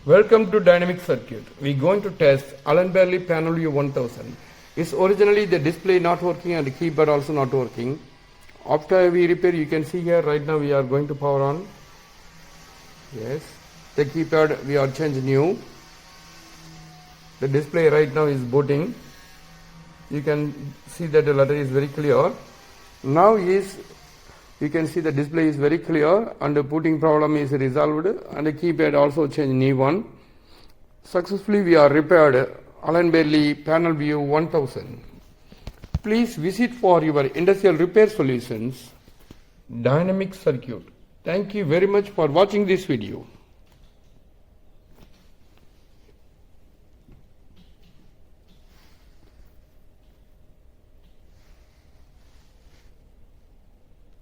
Welcome to Dynamic Circuit. We're going to test Allenbradly Panelview1000. It's originally the display not working and the keypad also not working. After we repair, you can see here right now we are going to power on. Yes, the keypad we are changed new. The display right now is booting. You can see that the letter is very clear. Now you can see the display is very clear and the booting problem is resolved and the keypad also changed new one. Successfully we are repaired Allenbradly Panelview1000. Please visit for your industrial repair solutions. Dynamic Circuit. Thank you very much for watching this video.